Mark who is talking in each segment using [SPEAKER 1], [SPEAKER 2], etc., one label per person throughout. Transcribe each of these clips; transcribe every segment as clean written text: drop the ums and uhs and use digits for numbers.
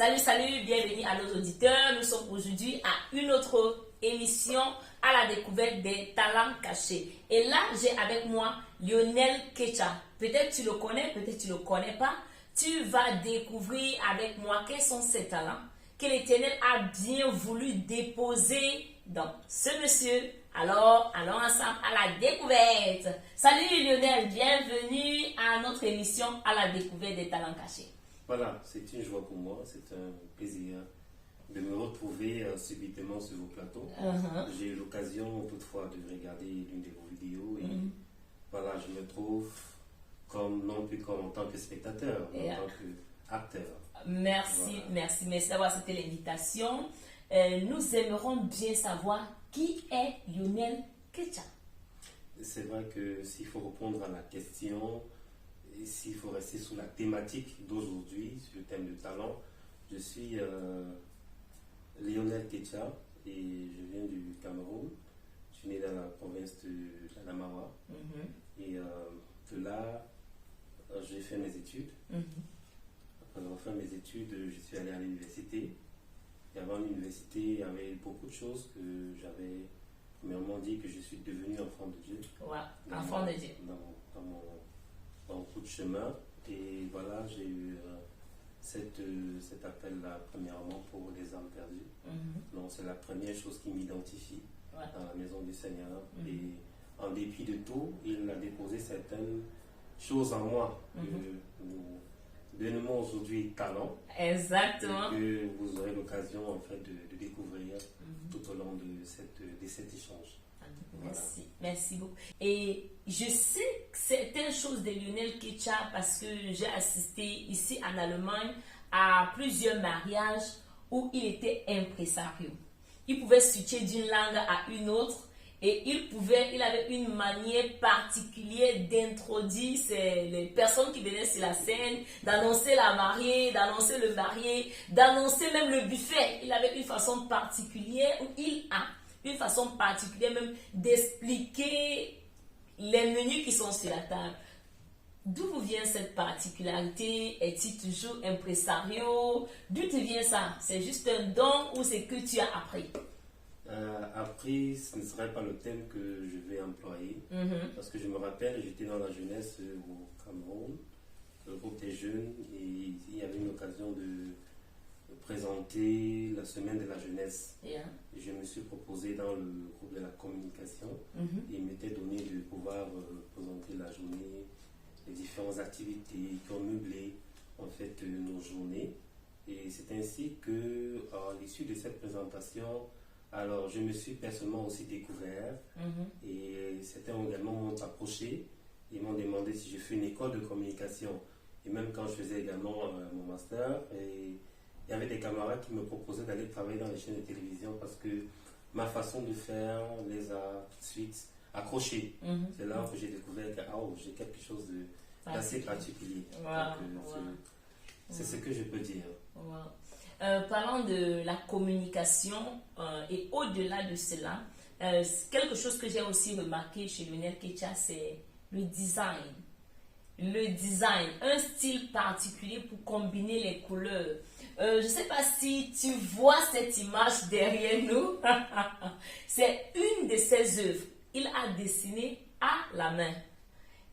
[SPEAKER 1] Salut, salut, bienvenue à nos auditeurs. Nous sommes aujourd'hui à une autre émission à la découverte des talents cachés. Et là, j'ai avec moi Lionel Kecha. Peut-être tu le connais, peut-être tu ne le connais pas. Tu vas découvrir avec moi quels sont ses talents que l'Éternel a bien voulu déposer dans ce monsieur. Alors, allons ensemble à la découverte. Salut Lionel, bienvenue à notre émission à la découverte des talents cachés.
[SPEAKER 2] Voilà, c'est une joie pour moi, c'est un plaisir de me retrouver subitement sur vos plateaux. J'ai eu l'occasion toutefois de regarder l'une de vos vidéos et voilà, je me trouve comme, non plus comme en tant que spectateur, mais en tant qu'acteur.
[SPEAKER 1] Merci, voilà. merci d'avoir accepté l'invitation. Nous aimerons bien savoir qui est Lionel Kecha.
[SPEAKER 2] C'est vrai que s'il faut répondre à la question, et s'il faut rester sur la thématique d'aujourd'hui, sur le thème du talent, je suis Lionel Kecha et je viens du Cameroun. Je suis né dans la province de l'Adamawa. Et de là, j'ai fait mes études. Après avoir fait mes études, je suis allé à l'université. Et avant l'université, il y avait beaucoup de choses que j'avais premièrement dit que je suis devenu enfant de Dieu.
[SPEAKER 1] Ouais, enfant de Dieu.
[SPEAKER 2] Dans beaucoup de chemin. Et voilà, j'ai eu cet appel-là, premièrement, pour les âmes perdues. Donc, c'est la première chose qui m'identifie dans la maison du Seigneur. Et en dépit de tout, il a déposé certaines choses en moi que nous dénommons aujourd'hui talent.
[SPEAKER 1] Exactement.
[SPEAKER 2] Et que vous aurez l'occasion en fait de découvrir tout au long de cet échange.
[SPEAKER 1] Merci, merci beaucoup. Et je sais certaines choses de Lionel Kecha parce que j'ai assisté ici en Allemagne à plusieurs mariages où il était impresario. Il pouvait switcher d'une langue à une autre et il avait une manière particulière d'introduire les personnes qui venaient sur la scène, d'annoncer la mariée, d'annoncer le marié, d'annoncer même le buffet. Il avait une façon particulière où il a une façon particulière même d'expliquer les menus qui sont sur la table. D'où vous vient cette particularité? Est-il toujours impresario? D'où te vient ça? C'est juste un don ou c'est que tu as appris?
[SPEAKER 2] Appris, ce ne serait pas le thème que je vais employer. Parce que je me rappelle, j'étais dans la jeunesse au Cameroun, le groupe des jeunes, et il y avait une occasion de présenter la semaine de la jeunesse. Je me suis proposé dans le groupe de la communication et il m'était donné de pouvoir présenter la journée, les différentes activités qui ont meublé en fait nos journées. Et c'est ainsi que, à l'issue de cette présentation, alors je me suis personnellement aussi découvert et certains également m'ont approché et m'ont demandé si je fais une école de communication. Et même quand je faisais également mon master, et il y avait des camarades qui me proposaient d'aller travailler dans les chaînes de télévision parce que ma façon de faire les a tout de suite accrochés. C'est là que j'ai découvert que j'ai quelque chose d'assez particulier. C'est ce que je peux dire.
[SPEAKER 1] Parlant de la communication et au-delà de cela, quelque chose que j'ai aussi remarqué chez Lionel Kecha, c'est le design. Le design, un style particulier pour combiner les couleurs. Je ne sais pas si tu vois cette image derrière nous. C'est une de ses œuvres. Il a dessiné à la main.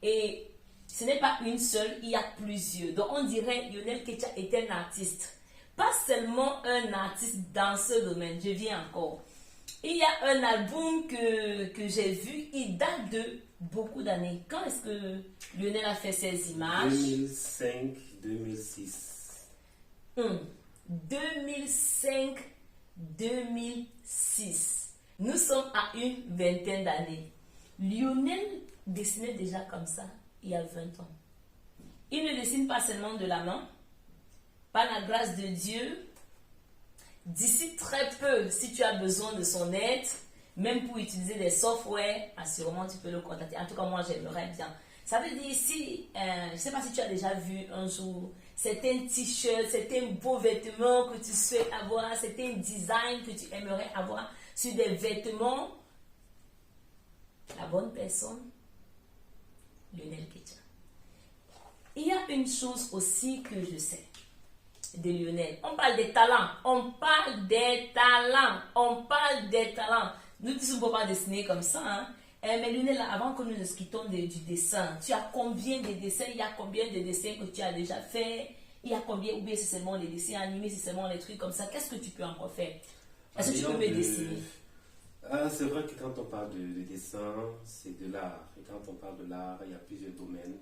[SPEAKER 1] Et ce n'est pas une seule, il y a plusieurs. Donc on dirait Lionel Kecha est un artiste. Pas seulement un artiste dans ce domaine, je viens encore. Il y a un album que j'ai vu, il date de beaucoup d'années. Quand est-ce que Lionel a fait ses images?
[SPEAKER 2] 2005-2006.
[SPEAKER 1] 2005-2006. Nous sommes à une vingtaine d'années. Lionel dessinait déjà comme ça il y a 20 ans. Il ne dessine pas seulement de la main. Par la grâce de Dieu, d'ici très peu, si tu as besoin de son aide, même pour utiliser des softwares, assurément tu peux le contacter. En tout cas, moi j'aimerais bien. Ça veut dire ici, je ne sais pas si tu as déjà vu un jour certains t-shirts, certains beaux vêtements que tu souhaites avoir, certains designs que tu aimerais avoir sur des vêtements. La bonne personne, Lionel Kecha. Il y a une chose aussi que je sais. de Lionel. On parle des talents. On parle des talents. On parle des talents. Nous tous, on ne peut pas dessiner comme ça. Hein? Mais Lionel, avant que nous nous quittons du dessin, tu as combien de dessins? Il y a combien de dessins que tu as déjà fait? Il y a combien? Ou bien c'est seulement les dessins animés, c'est seulement les trucs comme ça. Qu'est-ce que tu peux encore faire? Est-ce que tu peux me dessiner?
[SPEAKER 2] C'est vrai que quand on parle de dessin, c'est de l'art. Et quand on parle de l'art, il y a plusieurs domaines,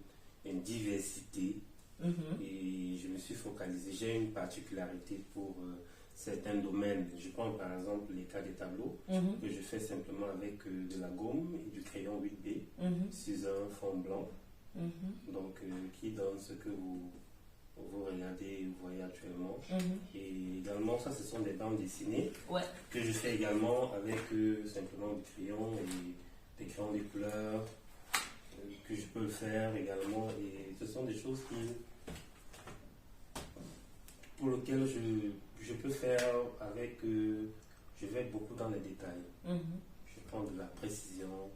[SPEAKER 2] une diversité. Et je me suis focalisé. J'ai une particularité pour certains domaines. Je prends par exemple les cas des tableaux que je fais simplement avec de la gomme et du crayon 8B sur un fond blanc. Donc, qui donne ce que vous regardez et vous voyez actuellement. Et également, ça, ce sont des bandes dessinées que je fais également avec simplement du crayon et des crayons de couleurs que je peux faire également. Et ce sont des choses pour lesquelles je peux faire avec. Je vais beaucoup dans les détails. Je prends de la précision,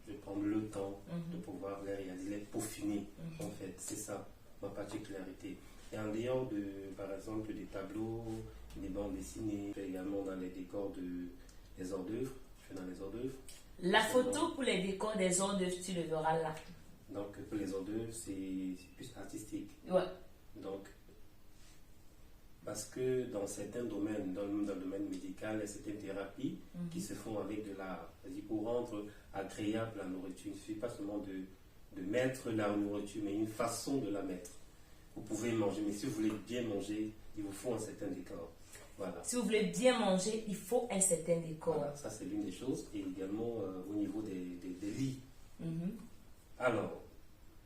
[SPEAKER 2] je prends le temps de pouvoir les réaliser, les peaufiner. En fait, c'est ça ma particularité. Et en dehors de, par exemple, des tableaux, des bandes dessinées, je fais également dans les décors des hors d'œuvre. Je fais dans les hors d'œuvre.
[SPEAKER 1] La photo pour les décors des hors d'œuvre, tu le verras là.
[SPEAKER 2] Donc, pour les hors d'œuvre, c'est plus artistique.
[SPEAKER 1] Ouais.
[SPEAKER 2] Donc, parce que dans certains domaines, dans le domaine médical, il y a certaines thérapies qui se font avec de l'art. C'est-à-dire pour rendre agréable la nourriture, il ne suffit pas seulement de mettre la nourriture, mais une façon de la mettre. Vous pouvez manger, mais si vous voulez bien manger, il vous faut un certain décor. Voilà.
[SPEAKER 1] Si vous voulez bien manger, il faut un certain décor.
[SPEAKER 2] Voilà, ça c'est l'une des choses. Et également au niveau des lits. Alors,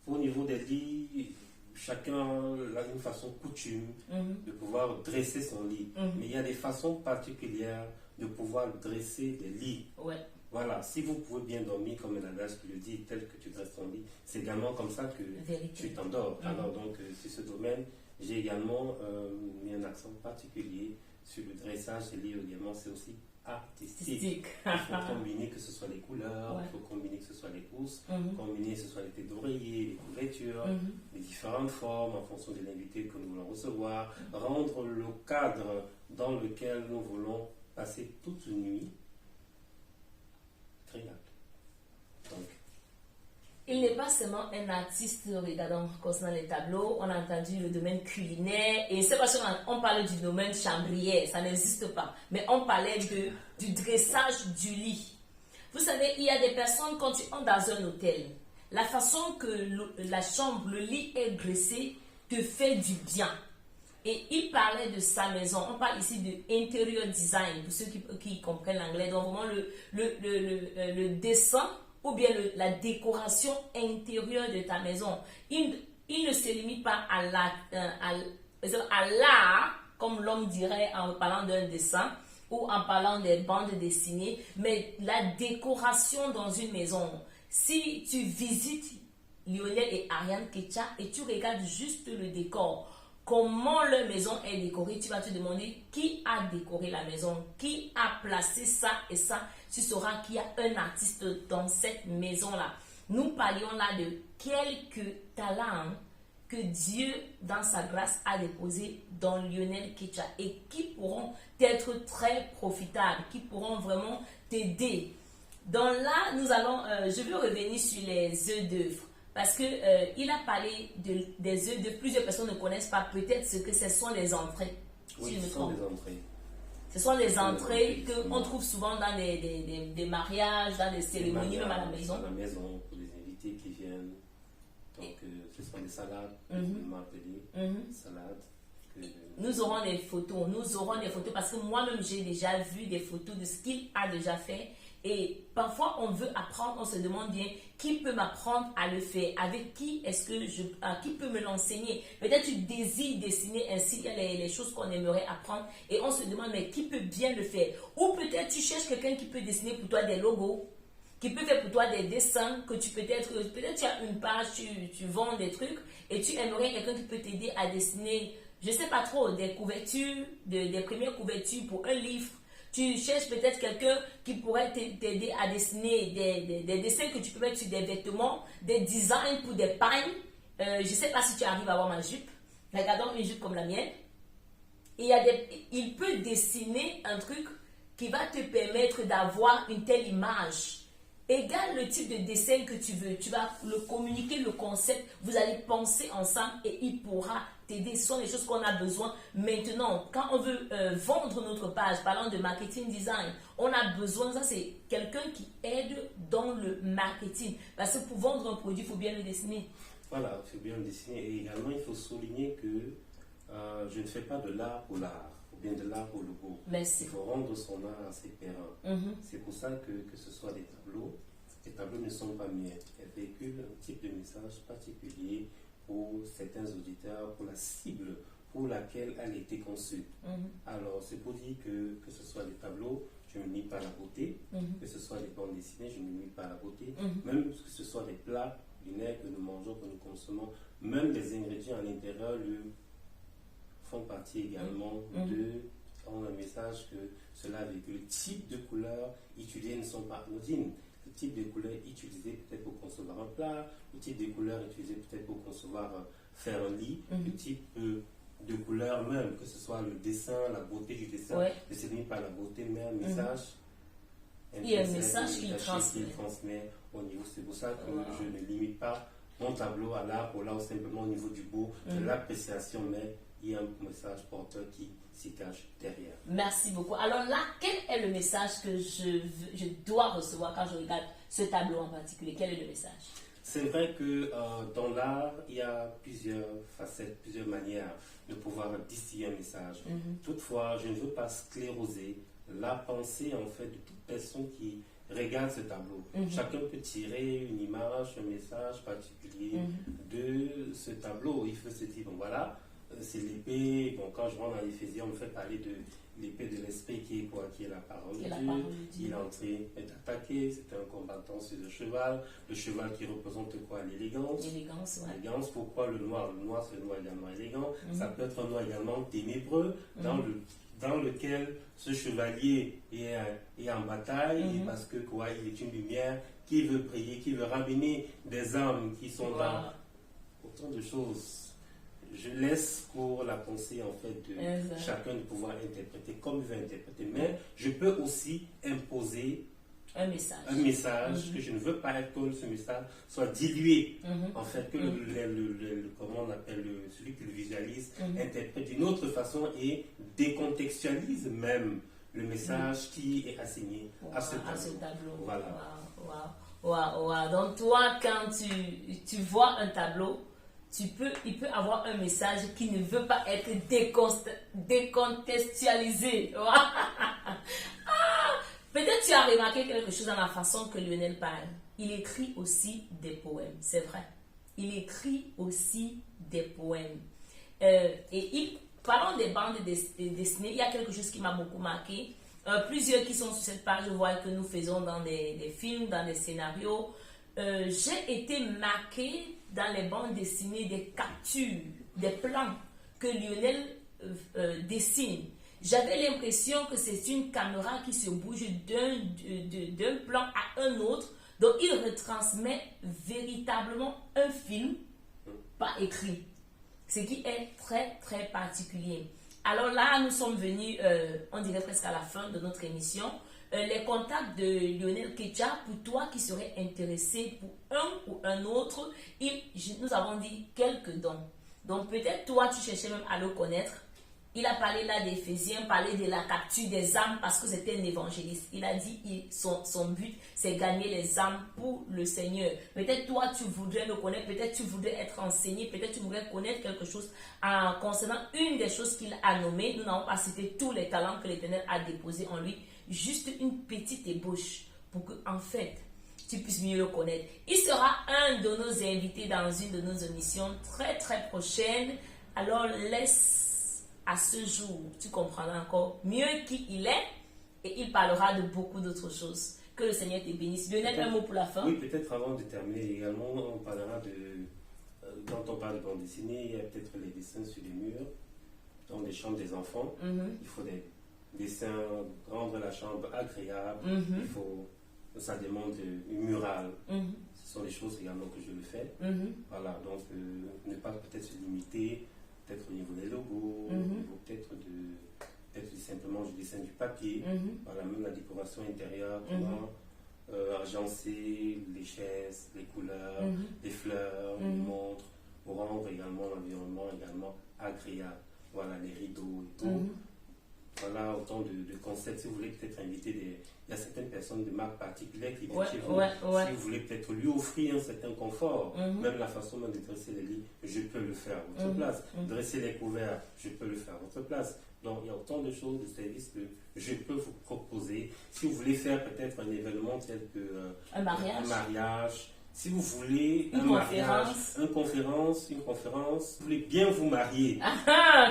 [SPEAKER 2] au niveau des lits, chacun a une façon coutume de pouvoir dresser son lit. Mais il y a des façons particulières de pouvoir dresser des lits. Voilà, si vous pouvez bien dormir, comme l'adage le dit, tel que tu dresses ton lit, c'est également comme ça que tu t'endors. Alors donc, sur ce domaine, j'ai également mis un accent particulier sur le dressage des lits également, c'est aussi artistique. Il faut combiner que ce soit les couleurs, il faut combiner que ce soit les cousses, combiner que ce soit les têtes d'oreiller, les couvertures, les différentes formes en fonction de l'invité que nous voulons recevoir, rendre le cadre dans lequel nous voulons passer toute une nuit créable. Donc,
[SPEAKER 1] il n'est pas seulement un artiste, regardons concernant les tableaux, on a entendu le domaine culinaire, et c'est parce qu'on parlait du domaine chambrière, ça n'existe pas, mais on parlait du dressage du lit. Vous savez, il y a des personnes, quand tu entres dans un hôtel, la façon que la chambre, le lit est dressé, te fait du bien. Et il parlait de sa maison. On parle ici de interior design, pour ceux qui comprennent l'anglais. Donc vraiment le dessin ou bien la décoration intérieure de ta maison. Il ne se limite pas à l'art, comme l'homme dirait en parlant d'un dessin ou en parlant des bandes dessinées, mais la décoration dans une maison. Si tu visites Lionel et Ariane Ketia et tu regardes juste le décor, comment leur maison est décorée, tu vas te demander qui a décoré la maison, qui a placé ça et ça. Tu sauras qu'il y a un artiste dans cette maison-là. Nous parlions là de quelques talents que Dieu, dans sa grâce, a déposés dans Lionel Ketia et qui pourront être très profitables, qui pourront vraiment t'aider. Donc là, nous allons, je vais revenir sur les œufs d'œuvre. Parce qu'il a parlé des œufs de plusieurs personnes ne connaissent pas peut-être ce que ce sont les entrées.
[SPEAKER 2] Oui, ce sont des entrées.
[SPEAKER 1] Ce sont les entrées qu'on trouve souvent dans des mariages, dans des cérémonies, même à la maison.
[SPEAKER 2] À la maison, pour les invités qui viennent. Donc, ce sont des salades, salades.
[SPEAKER 1] Nous aurons des photos, parce que moi-même j'ai déjà vu des photos de ce qu'il a déjà fait. Et parfois on veut apprendre, on se demande bien qui peut m'apprendre à le faire, avec qui est-ce que qui peut me l'enseigner. Peut-être tu désires dessiner ainsi, il y a les choses qu'on aimerait apprendre et on se demande mais qui peut bien le faire. Ou peut-être tu cherches quelqu'un qui peut dessiner pour toi des logos, qui peut faire pour toi des dessins, que tu peut-être tu as une page, tu vends des trucs et tu aimerais quelqu'un qui peut t'aider à dessiner, je sais pas trop, des couvertures, des premières couvertures pour un livre. Tu cherches peut-être quelqu'un qui pourrait t'aider à dessiner des dessins que tu peux mettre sur des vêtements, des designs pour des pagnes. Je ne sais pas si tu arrives à voir ma jupe. Regardons une jupe comme la mienne. Et il peut dessiner un truc qui va te permettre d'avoir une telle image. Égale le type de dessin que tu veux. Tu vas le communiquer, le concept. Vous allez penser ensemble et il pourra t'aider. Ce sont les choses qu'on a besoin. Maintenant, quand on veut vendre notre page, parlant de marketing design, on a besoin, ça c'est quelqu'un qui aide dans le marketing. Parce que pour vendre un produit, il faut bien le dessiner.
[SPEAKER 2] Voilà, il faut bien le dessiner. Et également, il faut souligner que je ne fais pas de l'art pour l'art. Bien de l'art au logo.
[SPEAKER 1] Merci.
[SPEAKER 2] Il faut rendre son art à ses pairs. C'est pour ça que ce soit des tableaux. Les tableaux ne sont pas muets. Elles véhiculent un type de message particulier pour certains auditeurs, pour la cible pour laquelle elle a été conçue. Alors, c'est pour dire que ce soit des tableaux, je ne me limite pas à la beauté, que ce soit des bandes dessinées, je ne me limite pas à la beauté, même que ce soit des plats culinaires que nous mangeons, que nous consommons, même les ingrédients à l'intérieur, font partie également de un message que cela véhicule. Le type de couleurs utilisées ne sont pas anodines. Le type de couleurs utilisées peut-être pour concevoir un plat, le type de couleurs utilisées peut-être pour concevoir, faire un lit, le type de couleurs même, que ce soit le dessin, la beauté du dessin, ne se limite pas à la beauté, mais un message.
[SPEAKER 1] Il y a un message qu'il transmet
[SPEAKER 2] au niveau. C'est pour ça que je ne limite pas mon tableau à l'art pour l'art, simplement au niveau du beau, de l'appréciation, mais il y a un message porteur qui s'y cache derrière.
[SPEAKER 1] Merci beaucoup. Alors là, quel est le message que je dois recevoir quand je regarde ce tableau en particulier? Quel est le message?
[SPEAKER 2] C'est vrai que dans l'art, il y a plusieurs facettes, plusieurs manières de pouvoir distiller un message. Toutefois, je ne veux pas scléroser la pensée en fait de toute personne qui regarde ce tableau. Chacun peut tirer une image, un message particulier de ce tableau. Il faut se dire, bon voilà, c'est l'épée. Bon, quand je rentre dans l'Éphésiens, on me fait parler de l'épée de l'esprit qui est quoi? Qui est la parole de Dieu. Il est entré, est attaqué, c'est un combattant sur le cheval. Le cheval qui représente quoi? L'élégance. L'élégance, pourquoi le noir? Le noir, c'est le noir également élégant. Ça peut être un noir également ténébreux, dans lequel ce chevalier est en bataille, et parce que quoi? Il est une lumière qui veut prier, qui veut ramener des âmes qui sont dans autant de choses. Je laisse pour la pensée en fait de chacun de pouvoir interpréter comme il veut interpréter, mais je peux aussi imposer un message que je ne veux pas que ce message soit dilué, en fait, que comment on appelle celui qui le visualise interprète d'une autre façon et décontextualise même le message qui est assigné à ce tableau.
[SPEAKER 1] Voilà. Donc toi, quand tu vois un tableau, il peut avoir un message qui ne veut pas être décontextualisé. Peut-être tu as remarqué quelque chose dans la façon que Lionel parle. Il écrit aussi des poèmes, c'est vrai. Il écrit aussi des poèmes. Parlant des bandes dessinées, il y a quelque chose qui m'a beaucoup marqué. Plusieurs qui sont sur cette page, je vois que nous faisons dans des films, dans des scénarios. J'ai été marquée dans les bandes dessinées des captures, des plans que Lionel dessine. J'avais l'impression que c'est une caméra qui se bouge d'un plan à un autre. Donc il retransmet véritablement un film, pas écrit. Ce qui est très très particulier. Alors là, nous sommes venus, on dirait presque à la fin de notre émission. Les contacts de Lionel Ketia, pour toi qui serais intéressé pour un ou un autre, nous avons dit quelques dons. Donc peut-être toi, tu cherchais même à le connaître. Il a parlé là d'Éphésiens, parlé de la capture des âmes parce que c'était un évangéliste. Il a dit son but, c'est gagner les âmes pour le Seigneur. Peut-être toi, tu voudrais le connaître, peut-être tu voudrais être enseigné, peut-être tu voudrais connaître quelque chose concernant une des choses qu'il a nommées. Nous n'avons pas cité tous les talents que l'Éternel a déposés en lui. Juste une petite ébauche pour que, en fait, tu puisses mieux le connaître. Il sera un de nos invités dans une de nos émissions très très prochaine. Alors laisse à ce jour, tu comprendras encore mieux qui il est et il parlera de beaucoup d'autres choses. Que le Seigneur te bénisse. Lionel, un mot pour la fin.
[SPEAKER 2] Oui, peut-être avant de terminer également, on parlera quand on parle de bande dessinée, il y a peut-être les dessins sur les murs, dans les chambres des enfants. Il faut des dessins, rendre la chambre agréable. Ça demande une murale. Ce sont des choses également que je le fais. Voilà, donc ne pas peut-être se limiter peut-être au niveau des logos, au niveau peut-être simplement du dessin du papier, voilà, même la décoration intérieure, comment agencer les chaises, les couleurs, les fleurs, les montres, pour rendre également l'environnement également agréable. Voilà, les rideaux et tout. Voilà, autant de concepts. Si vous voulez peut-être inviter il y a certaines personnes de marques particulières qui viennent chez vous. Si vous voulez peut-être lui offrir un certain confort, même la façon de dresser les lits, je peux le faire à votre place. Dresser les couverts, je peux le faire à votre place. Donc, il y a autant de choses, de services que je peux vous proposer. Si vous voulez faire peut-être un événement tel que un mariage, si vous voulez une conférence, vous voulez bien vous marier,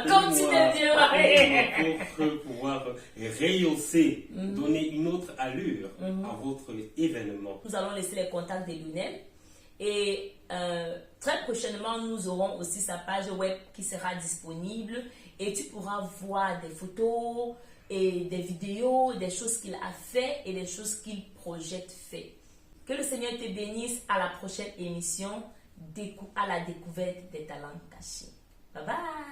[SPEAKER 1] continuez bien marier
[SPEAKER 2] pour pouvoir rehausser, donner une autre allure à votre événement.
[SPEAKER 1] Nous allons laisser les contacts de Lionel et très prochainement nous aurons aussi sa page web qui sera disponible et tu pourras voir des photos et des vidéos, des choses qu'il a fait et des choses qu'il projette faire. Que le Seigneur te bénisse. À la prochaine émission à la découverte des talents cachés. Bye bye.